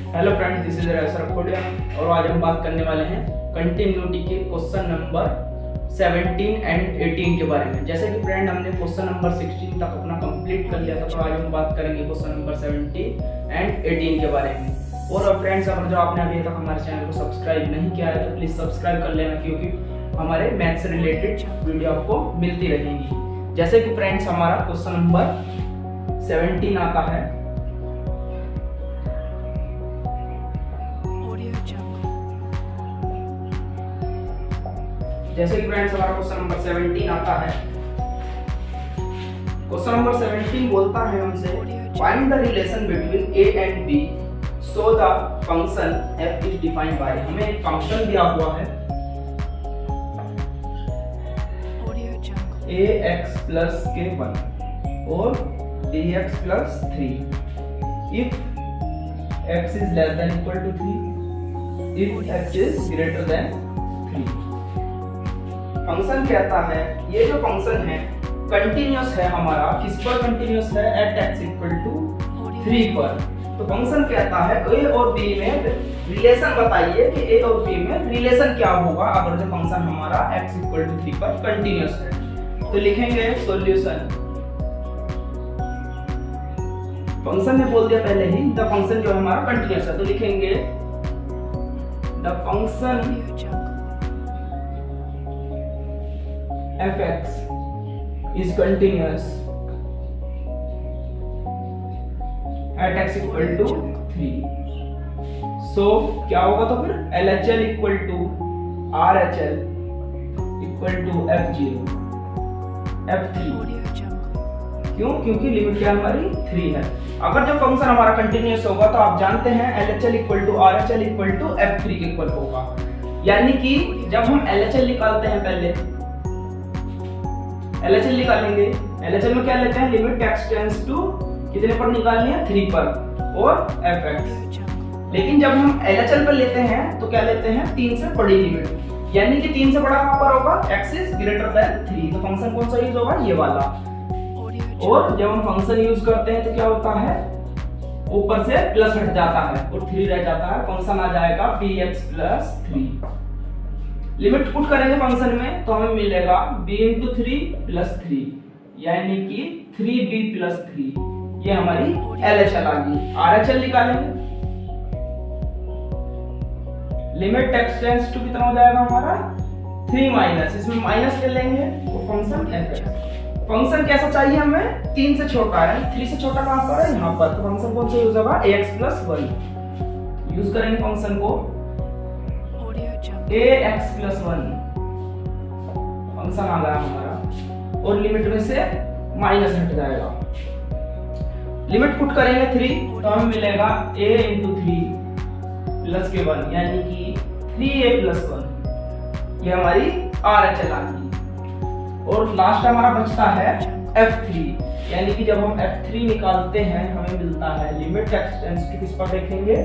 Hello friends, this is racer खोडिया और आज हम बात करने वाले हैं कंटिन्यूटी के क्वेश्चन नंबर 17 एंड 18 के बारे में। जैसे कि फ्रेंड हमने क्वेश्चन नंबर 16 तक अपना कंप्लीट कर लिया था, तो आज हम बात करेंगे क्वेश्चन नंबर 17 एंड 18 के बारे में। और फ्रेंड्स, अगर जो आपने अभी तक हमारे चैनल को सब्सक्राइब नहीं किया है तो प्लीज सब्सक्राइब कर लेना, क्योंकि हमारे मैथ्स से रिलेटेड वीडियो आपको मिलती रहेंगी। जैसे कि फ्रेंड्स हमारा क्वेश्चन नंबर 17 आता है। जैसे कि फ्रेंड्स हमारा क्वेश्चन नंबर 17 आता है। क्वेश्चन नंबर 17 बोलता है हमसे find the relation between A and B so the function f is defined by. हमें एक फंक्शन दिया हुआ है ax प्लस के 1 और bx plus 3 if x is less than equal to 3 if x is greater than 3। Function कहता है ये जो फंक्शन है कंटिन्यूअस है हमारा, किस पर कंटिन्यूअस है? एट x इक्वल टू 3 पर। तो फंक्शन कहता है a और b में रिलेशन बताइए कि a और b में रिलेशन क्या होगा अगर जो फंक्शन हमारा x इक्वल टू 3 पर कंटिन्यूअस है। तो लिखेंगे सॉल्यूशन। फंक्शन ने बोल दिया पहले ही द फंक्शन जो हमारा कंटिन्यूअस है, तो लिखेंगे the function fx is continuous at x equal to 3। so क्या होगा? तो फिर LHL equal to RHL equal to F0 F3। क्यों? क्योंकि लिमिट क्या हमारी 3 है। अगर जो फंक्शन हमारा कंटिन्यूअस होगा तो आप जानते हैं LHL equal to RHL equal to F3 के इक्वल होगा। यानी कि जब हम LHL निकालते हैं, पहले LHL निकालेंगे। LHL में क्या लेते हैं? लिमिट x टेंड्स टू कितने पर निकालनी है? 3 पर और fx। लेकिन जब हम LHL पर लेते हैं तो क्या लेते हैं? 3 से बड़ी लिमिट, यानी कि 3 से बड़ा कहां पर होगा? x is greater then 3। तो फंक्शन कौन सा यूज होगा? ये वाला। और जब हम फंक्शन यूज करते हैं तो क्या होता है? ऊपर से प्लस हट जाता है और 3 रह जाता है। फंक्शन आ जाएगा bx प्लस 3। लिमिट पुट करेंगे फंक्शन में तो हमें मिलेगा b इंटू 3 प्लस 3, यानी कि 3b प्लस 3। ये हमारी LHL आ गई। RHL निकालेंगे। लिमिट x टेंड्स टू कितना हो जाएगा हमारा? 3 माइनस, इसमें माइनस ले लेंगे तो फंक्शन fx। फंक्शन कैसा चाहिए हमें? 3 से छोटा है। 3 से छोटा कहां पर है? यहाँ पर। तो फंक्शन कौन सा यूज होगा? ax प्लस 1 यूज करेंगे फंक्शन को। ax प्लस 1 फंक्शन आ गया हमारा और लिमिट में से माइनस हट जाएगा। लिमिट पुट करेंगे 3 तो हमें मिलेगा a इंटू 3 प्लस के 1, यानी कि 3a प्लस 1। ये हमारी RHL आ गई। और लास्ट हमारा बचता है F3, यानी कि जब हम F3 निकालते हैं हमें मिलता है लिमिट x टेंड्स टू किस पर देखेंगे?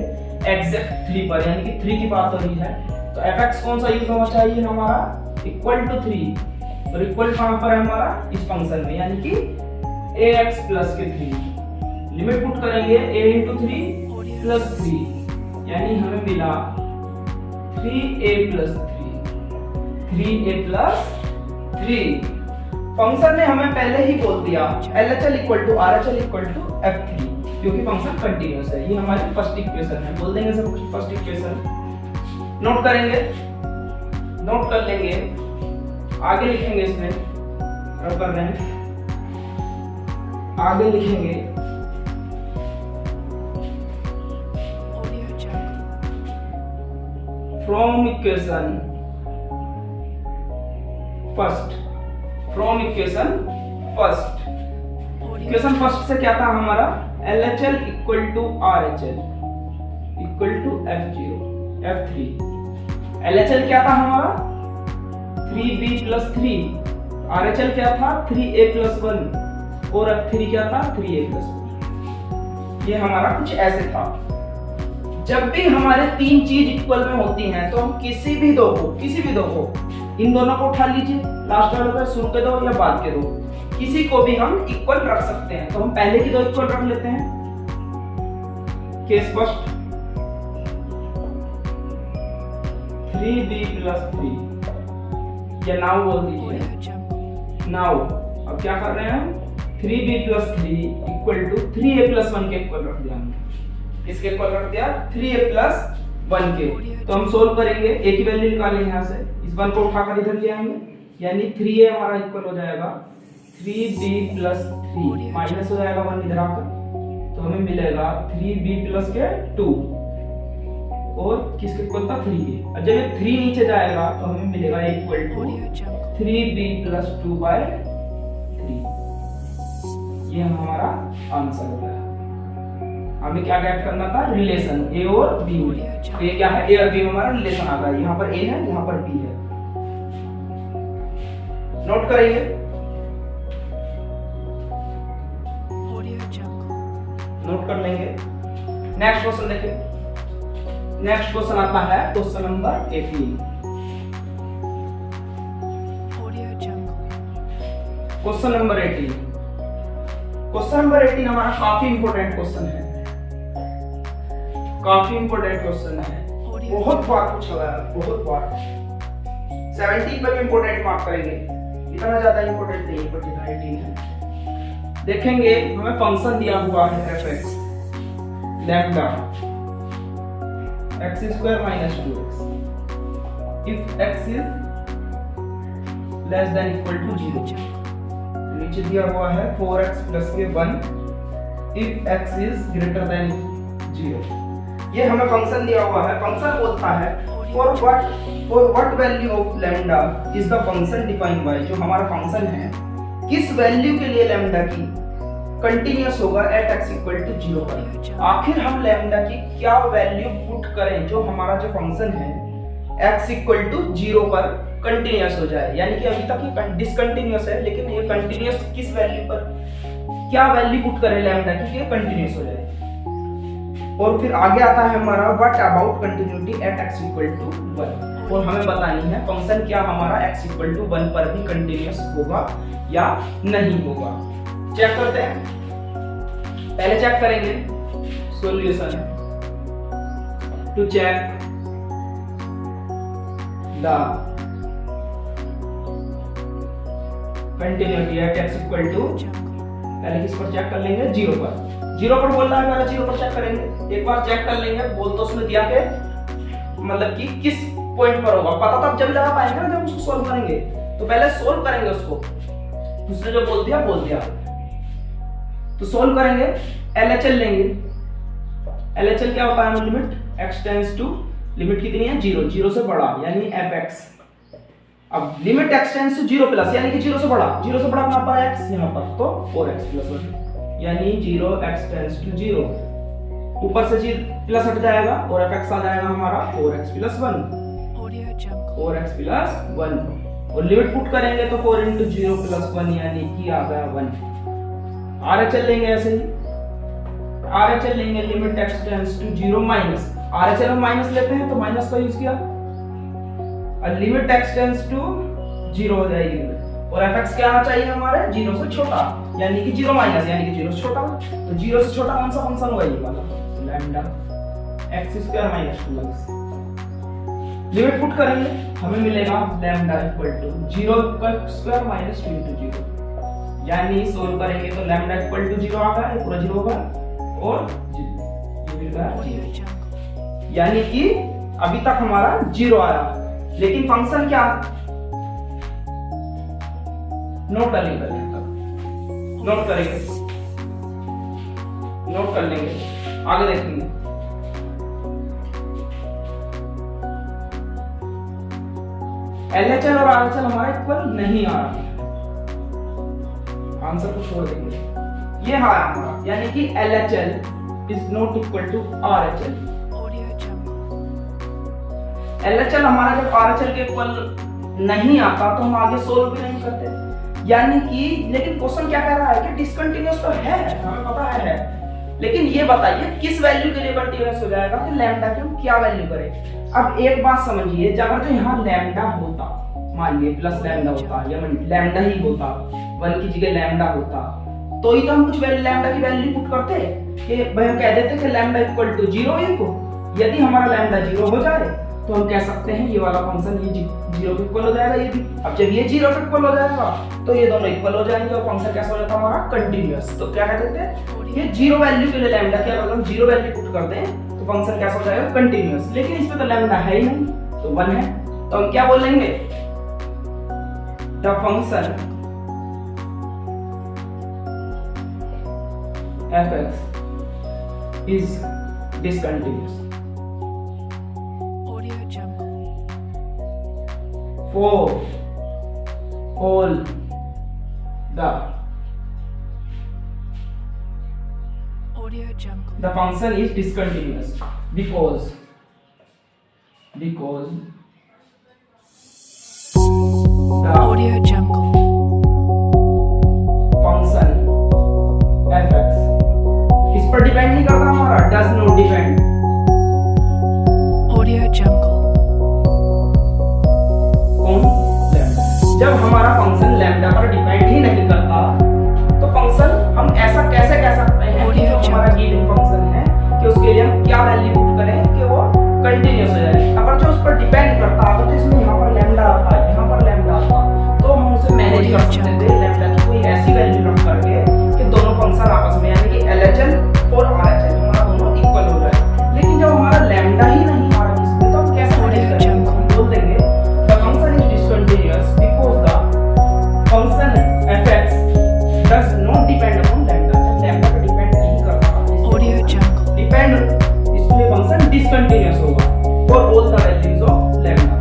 एग्जैक्ट 3 पर, यानी कि 3 की बात हो रही है। तो fx कौन सा यूज होना चाहिए हमारा? Equal to 3। और इक्वल कहां पर है हमारा? इस फंक्शन में, यानी कि ax प्लस के 3। लिमिट पुट करेंगे a इंटू 3 प्लस 3, यानी हमें मिला 3a प्लस 3 प्लस 3। फंक्शन ने हमें पहले ही बोल दिया LHL equal to RHL equal to F3, क्योंकि फंक्शन कंटिन्यूअस है। ये हमारी फर्स्ट इक्वेशन है। बोल देंगे सब कुछ फर्स्ट इक्वेशन। नोट करेंगे, नोट कर लेंगे, आगे लिखेंगे। इसमें क्या कर रहे हैं? आगे लिखेंगे from equation first. From equation first. Equation first से क्या था हमारा? LHL equal to RHL equal to F3। LHL क्या था हमारा? 3b plus 3। RHL क्या था? 3a प्लस 1 और F3 क्या था? 3a plus 1। ये हमारा कुछ ऐसे था। जब भी हमारे 3 चीज इक्वल में होती हैं तो हम किसी भी दो को इन दोनों को उठा लीजिए, लास्ट वाले को शुरू के दो या बाद के दो, किसी को भी हम इक्वल रख सकते हैं। तो हम पहले की दो इक्वल रख लेते हैं। केस फर्स्ट 3b प्लस 3 या नाउ बोल दीजिए। नाउ अब क्या कर रहे हैं हम, 3b plus 3 equal to 3a plus 1 के इक्वल रख दिया हमने। किसके इक्वल रख दिया, 3a प्लस 1 के। तो हम सोल्व करेंगे, a की वैल्यू निकालेंगे यहाँ से, इस 1 को उठाकर इधर ले आएंगे, यानी 3a हमारा इक्वल हो जाएगा 3b प्लस 3 माइनस हो जाएगा 1 इधर आकर, तो हमें मिलेगा 3b प्लस के 2 और किसके इक्वल था 3a। और जब ये 3 नीचे जाएगा तो हमें मिलेगा equal to 3b plus 2 bye 3। ये हमारा आंसर हो गया। हमें क्या गेट करना था, रिलेशन a और b में। तो ये क्या है, a और b में हमारा रिलेशन आ गया। यहाँ पर a है, यहाँ पर b है। नोट करेंगे, नोट कर लेंगे। नेक्स्ट क्वेश्चन देखिए। नेक्स्ट क्वेश्चन आता है question number 18। Question number 18। Question number 18 हमारा काफी इंपॉर्टेंट क्वेश्चन है, काफी इंपॉर्टेंट क्वेश्चन है। बहुत बार पूछा गया है, बहुत बार। 17 पर भी इंपॉर्टेंट मार्क करेंगे, इतना ज्यादा इंपॉर्टेंट नहीं पर जितना 18 है। देखेंगे हमें फंक्शन दिया हुआ है fx lambda x² minus 2x if x is less than equal to 0। नीचे दिया हुआ है 4x प्लस के 1 if x is greater than 0। ये हमें फंक्शन दिया हुआ है। फंक्शन बोलता है for what value of lambda is the function defined by, जो हमारा फंक्शन है किस वैल्यू के लिए लैम्डा की कंटीन्यूअस होगा एट x इक्वल टू 0 पर। आखिर हम लैम्डा की क्या वैल्यू पुट करें जो हमारा जो फंक्शन है x इक्वल टू 0 पर कंटीन्यूअस हो जाए। यानी कि अभी तक ये डिसकंटीन्यूअस है, लेकिन ये कंटीन्यूअस किस वैल्यू पर, क्या वैल्यू पुट करें लैम्डा की कि कंटीन्यूअस हो जाए। और फिर आगे आता है हमारा what about continuity at x equal to 1, और हमें बतानी है फंक्शन क्या हमारा x इक्वल टू 1 पर भी कंटीन्यूअस होगा या नहीं होगा। चेक करते हैं, पहले चेक करेंगे solution to check the continuity at x equal to, पहले किस पर चेक कर लेंगे, 0 पर। 0 पर बोल रहा है, पहले 0 पर चेक करेंगे। एक बार चेक कर लेंगे, बोल तो उसने दिया के मतलब कि किस पॉइंट पर होगा, पता तब जब लगा पाएंगे ना, जब उसको सॉल्व करेंगे। तो पहले सॉल्व करेंगे उसको, उसने जो बोल दिया तो सॉल्व करेंगे। LHL लेंगे। LHL क्या होता है, limit x tends to, limit कितनी है 0, 0 से बड़ा यानी fx। अब limit x tends to 0 plus यानी कि 0 से बड़ा, 0 से बड़ा कहां पर है x, यहां पर, तो 4x प्लस 1 यानी 0x टेंड्स टू 0। ऊपर से प्लस हट जाएगा और fx आ जाएगा हमारा 4x प्लस 1, 4x प्लस 1। और लिमिट पुट करेंगे तो 4 into 0 प्लस 1 यानी कि आ गया 1। RHL लेंगे ऐसे ही, RHL लेंगे limit x tends to 0 minus, RHL हम माइनस लेते हैं तो माइनस का यूज किया, और लिमिट x टेंड्स टू 0 हो जाएगी लिमिट, और fx क्या आना चाहिए हमारे 0 से छोटा, यानी कि 0 माइनस यानी कि 0 से छोटा। तो 0 से छोटा कौन सा फंक्शन हुआ ये वाला, lambda x² minus 2x। Limit put करेंगे, हमें मिलेगा lambda equal to 0² minus 2 into 0, यानी सोल्व करेंगे तो लैम्डा इक्वल टू 0 आ गया, ये पूरा 0 होगा और ये मिल गया 0, यानी कि अभी तक हमारा 0 आया। लेकिन फंक्शन क्या, नोट कर लेंगे, नोट करेंगे, नोट कर लेंगे, आगे देखेंगे। LHL और RHL हमारा इक्वल नहीं आ रहा, आंसर को छोड़ देंगे। ये है हमारा, यानी कि LHL is not equal to RHL। LHL हमारा जब RHL के इक्वल नहीं आता तो हम आगे सोल्व भी नहीं करते, यानी कि लेकिन क्वेश्चन क्या कह रहा है कि डिसकंटीन्यूअस तो है, हमें पता है, लेकिन ये बताइए किस वैल्यू के लिए कंटीन्यूअस हो जाएगा, कि लैम्डा की हम क्या वैल्यू करें। अब एक बात समझिए, अगर जो यहाँ लैम्डा होता, मान लीजिए प्लस लैम्डा होता या लैम्डा ही होता, 1 की जगह लैम्डा होता, तो ही तो हम कुछ लैम्डा की वैल्यू पुट करते कि भाई हम कह देते कि लैम्डा इक्वल टू 0 इनको, यदि हमारा लैम्डा 0 हो जाए तो हम कह सकते हैं ये वाला फंक्शन ये 0 के इक्वल हो जाएगा ये भी। अब जब ये 0 के इक्वल हो जाएगा तो ये दोनों इक्वल हो जाएंगे और फंक्शन कैसा हो जाता है हमारा कंटीन्यूअस। तो क्या कहते हैं ये 0 वैल्यू के लिए लैम्डा क्या मतलब 0 वैल्यू पुट करते हैं तो फंक्शन कैसा हो जाएगा कंटीन्यूअस। लेकिन इसमें तो लैम्डा है ही नहीं तो 1 है तो हम क्या बोलेंगे the function f(x) is discontinuous for all the function is discontinuous because the Audio Jungle. function f(x) इस पर डिपेंड नहीं करता हमारा does not depend Audio Jungle. जब हमारा फंक्शन लैम्डा पर डिपेंड ही नहीं करता तो फंक्शन हम ऐसा कैसे कह सकते हैं कि जो हमारा गिवन फंक्शन है कि उसके लिए हम क्या वैल्यू पुट करें कि वो कंटीन्यूअस हो जाए। अगर जो उस पर डिपेंड करता अगर तो इसमें यहाँ पर लैम्डा आता यहाँ पर लैम्डा आता तो हम उसे मैनेज कर सकते थे लैम्डा की कोई ऐसी वैल्यू रख करके कि दोनों फंक्शन आपस में यानी कि LHS और RHS हमारा दोनों इक्वल हो जाए। लेकिन जब हमारा लैम्डा ही नहीं आ रहा इसमें तो हम कैसे मैनेज करेंगे? हम बोल देंगे the function is discontinuous because the function f(x) does not depend upon lambda। Lambda पर डिपेंड नहीं करता Audio Jungle. डिपेंड इसलिए फंक्शन डिसकंटीन्यूअस होगा for all the values of lambda.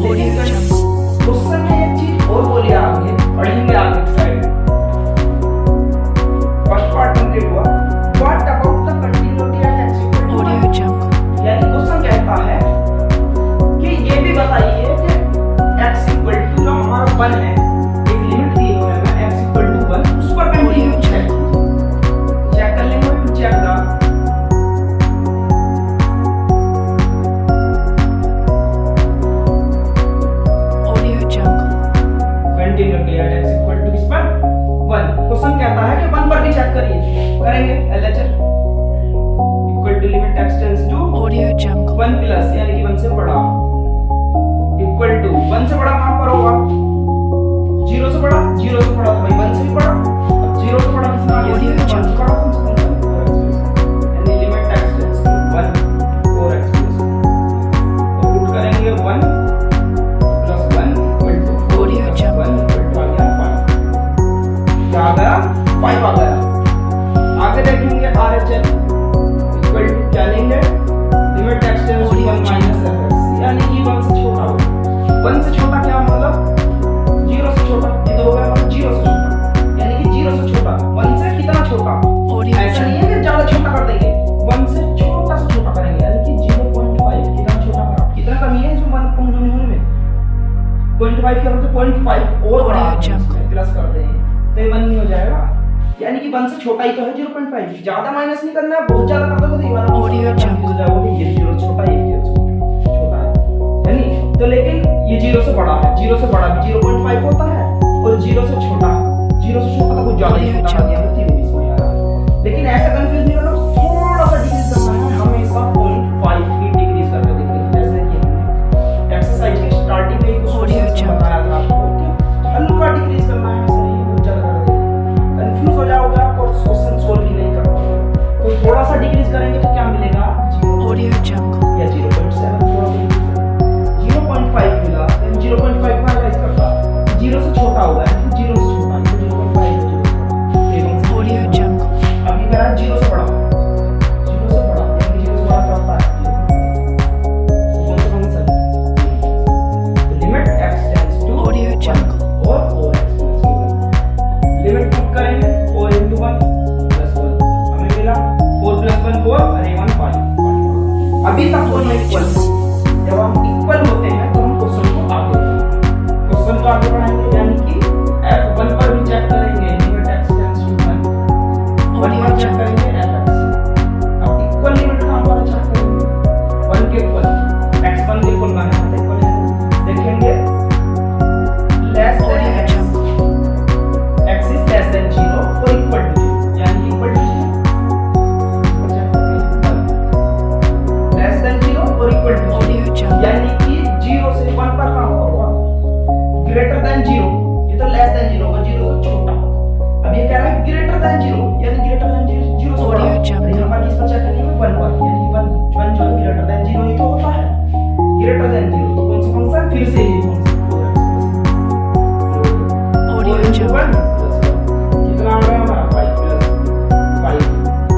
Audio Jungle. Question में एक चीज और बोली आगे पढ़ेंगे आगे की साइड। फर्स्ट पार्ट कंप्लीट हुआ। What about the continuity at x equal to 1? Audio Jungle. यानी क्वेश्चन कहता है कि ये भी बताइए कि x equal to जो हमारा 1 है एक लिमिट दी हुई है x equal to 1 उस पर कंटिन्यूटी चेक कर लेंगे to check the Audio Jungle. Continuity at x equal to इस पर 1। क्वेश्चन कहता है कि 1 पर भी चेक करिए करेंगे LHS equal to limit x tends to Audio Jungle. 1 plus यानी कि 1 से बड़ा इक्वल टू 1 से बड़ा कहां पर होगा 0 से बड़ा 0 से बड़ा तो भाई 1 से भी बड़ा। अब 0 से बड़ा कितना आ गया 1 से बड़ा यानी limit x tends to 1 4x और पुट करेंगे 1 plus 1 equal to Audio 1 Jungle. Equal to आ गया 5 क्या आ गया 5 आ गया। आगे देखेंगे RHS इक्वल टू क्या लेंगे limit x tends to 1 minus f(x) यानी कि 1 से छोटा हो 1 से छोटा क्या मतलब 0 से छोटा ये तो हो गया मतलब 0 से छोटा यानी कि 0 से छोटा 1 से कितना छोटा Audio ऐसा नहीं Jungle. है कि ज्यादा छोटा कर देंगे 1 से छोटा से छोटा करेंगे यानी कि 0.5 कितना छोटा करा कितना कमी है इसमें 1 होने में 0.5 के बदले 0.5 और बढ़ा Audio Jungle. प्लस कर देंगे तो ये 1 नहीं हो जाएगा यानी कि 1 से छोटा ही तो है 0.5 ज्यादा माइनस नहीं करना है बहुत ज्यादा कर दोगे तो ये वाला Audio Jungle. हो जाएगा ये 0 छोटा ये 0 छोटा है यानी तो लेकिन ये 0 से बड़ा है 0 से बड़ा भी 0.5 होता है और 0 से छोटा 0 से छोटा तो कुछ ज्यादा ही छोटा कर दिया तो 3 इसमें यार। लेकिन ऐसा कंफ्यूज नहीं करना थोड़ा सा डिक्रीज करना है हमेशा 0.5 की डिक्रीज करके देखिए जैसे कि हमने एक्सरसाइज के स्टार्टिंग में कुछ Audio Jungle. बताया था आपको कि हल्का डिक्रीज करना है ऐसा नहीं बहुत ज्यादा कर देंगे कंफ्यूज हो जाओगे आप और क्वेश्चन सोल्व ही नहीं कर पाओगे। तो थोड़ा सा डिक्रीज करेंगे तो क्या मिलेगा 0 Audio Jungle. या 0.7 थोड़ा 0.5 मिला देन 0.5 में एनालाइज करता 0 से छोटा होगा 0 से छोटा 0.5 है 0 से बड़ा देन 0 यानी ग्रेटर देन 0 से बड़ा। Audio Jungle. यहाँ पर किस पर चेक करेंगे 1 पर, यानी कि 1 जो है ग्रेटर देन 0 ही तो होता है, ग्रेटर देन 0 तो कौन सा फंक्शन फिर से ये फंक्शन Audio Jungle. कितना होगा हमारा 5 प्लस 5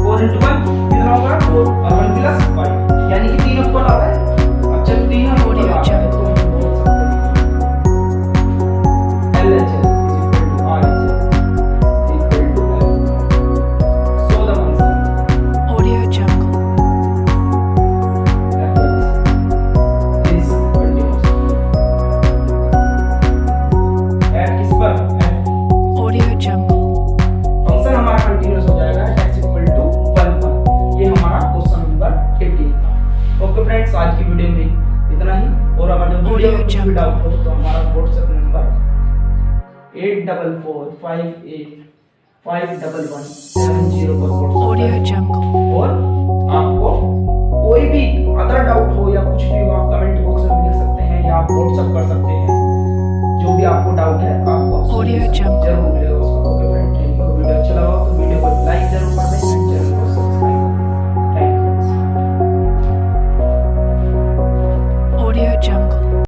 4 into 1 कितना होगा 4 और 1 प्लस 5 यानी कि 3 ऊपर आ रहा है। अब जब 3 ऊपर Audio आ रहा है तो हम बोल सकते हैं LHS is equal to RHS equal to L। So the function Audio Jungle. fx is continuous at किस पर at Audio Jungle. फंक्शन हमारा कंटीन्यूअस हो जाएगा x इक्वल टू 1 पर। ये हमारा क्वेश्चन नंबर 18 था। ओके फ्रेंड्स, आज की वीडियो में इतना ही, और अगर जो वीडियो में कुछ भी डाउट हो तो हमारा व्हाट्सएप नंबर 8458511170 पर Audio व्हाट्सएप Jungle. और आपको कोई भी अदर डाउट हो या कुछ भी हो आप कमेंट बॉक्स में लिख सकते हैं या आप व्हाट्सएप कर सकते हैं। जो भी आपको डाउट है आप Audio Jungle. जरूर